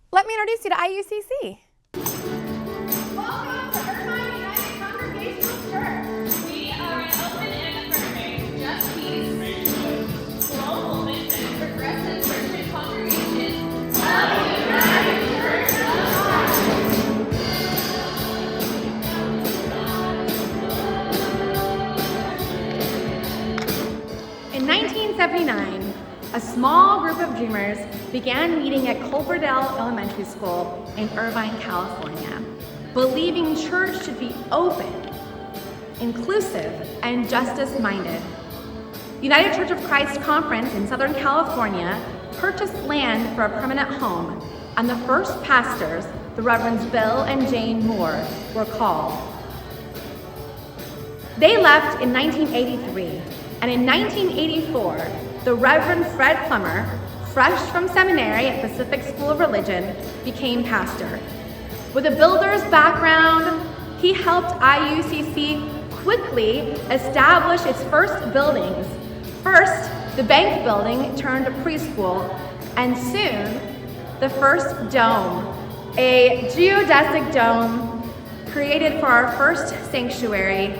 Let me introduce you to IUCC. Welcome to Irvine United Congregational Church. We are an open and affirming, just peace, global mission, progressive Christian congregation of the United Church of God. In 1979, a small group of dreamers began meeting at Culverdale Elementary School in Irvine, California, believing church should be open, inclusive, and justice-minded. United Church of Christ Conference in Southern California purchased land for a permanent home, and the first pastors, the Reverends Bill and Jane Moore, were called. They left in 1983, and in 1984, the Reverend Fred Plummer, fresh from seminary at Pacific School of Religion, became pastor. With a builder's background, he helped IUCC quickly establish its first buildings. First, the bank building turned preschool, and soon, the first dome, a geodesic dome created for our first sanctuary.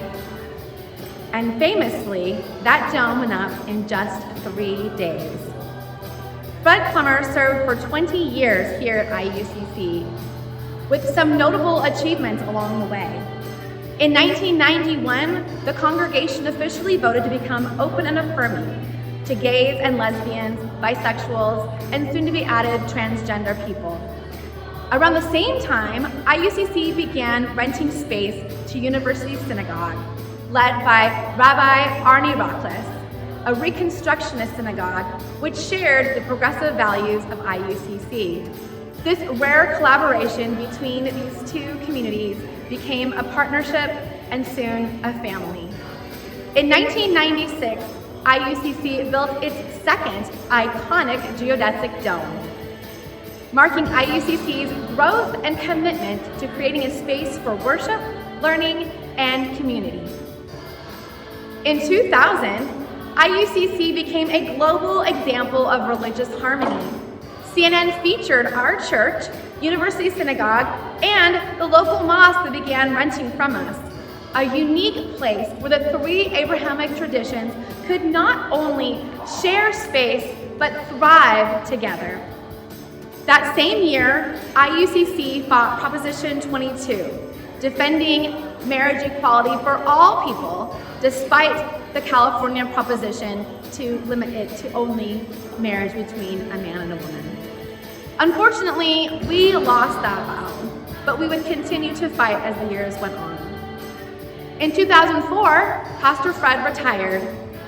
And famously, that dome went up in just 3 days. Fred Plummer served for 20 years here at IUCC, with some notable achievements along the way. In 1991, the congregation officially voted to become open and affirming to gays and lesbians, bisexuals, and soon-to-be added transgender people. Around the same time, IUCC began renting space to University Synagogue, led by Rabbi Arnie Rockcliffe, a Reconstructionist synagogue which shared the progressive values of IUCC. This rare collaboration between these two communities became a partnership and soon a family. In 1996, IUCC built its second iconic geodesic dome, marking IUCC's growth and commitment to creating a space for worship, learning, and community. In 2000, IUCC became a global example of religious harmony. CNN featured our church, University Synagogue, and the local mosque that began renting from us, a unique place where the three Abrahamic traditions could not only share space, but thrive together. That same year, IUCC fought Proposition 22, defending marriage equality for all people, despite the California proposition to limit it to only marriage between a man and a woman. Unfortunately, we lost that battle, but we would continue to fight as the years went on. In 2004, Pastor Fred retired,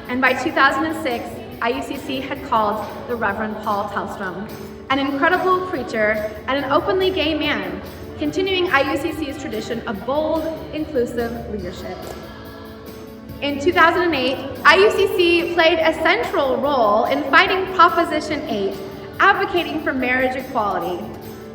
and by 2006, IUCC had called the Reverend Paul Tellstrom, an incredible preacher and an openly gay man, continuing IUCC's tradition of bold, inclusive leadership. In 2008, IUCC played a central role in fighting Proposition 8, advocating for marriage equality.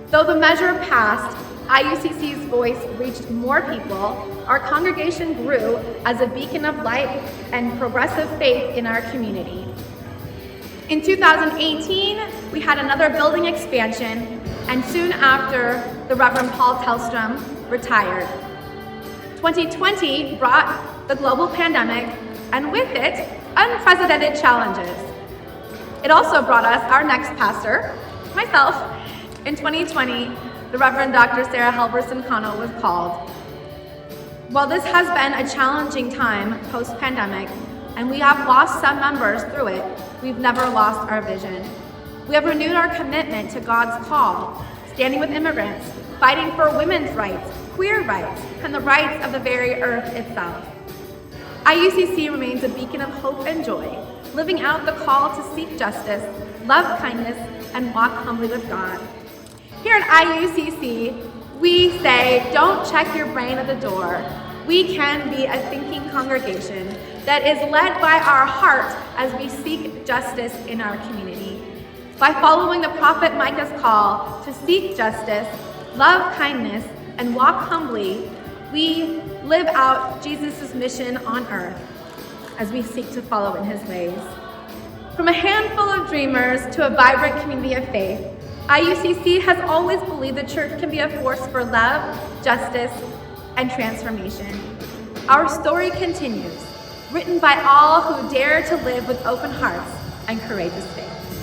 Though the measure passed, IUCC's voice reached more people. Our congregation grew as a beacon of light and progressive faith in our community. In 2018, we had another building expansion, and soon after, the Reverend Paul Tellstrom retired. 2020 brought the global pandemic, and with it, unprecedented challenges. It also brought us our next pastor, myself. In 2020, the Reverend Dr. Sarah Halverson-Cano was called. While this has been a challenging time post-pandemic, and we have lost some members through it, we've never lost our vision. We have renewed our commitment to God's call, standing with immigrants, fighting for women's rights, queer rights, and the rights of the very earth itself. IUCC remains a beacon of hope and joy, living out the call to seek justice, love kindness, and walk humbly with God. Here at IUCC, we say, don't check your brain at the door. We can be a thinking congregation that is led by our heart as we seek justice in our community. By following the prophet Micah's call to seek justice, love kindness, and walk humbly, we live out Jesus' mission on earth as we seek to follow in his ways. From a handful of dreamers to a vibrant community of faith, IUCC has always believed the church can be a force for love, justice, and transformation. Our story continues, written by all who dare to live with open hearts and courageous faith.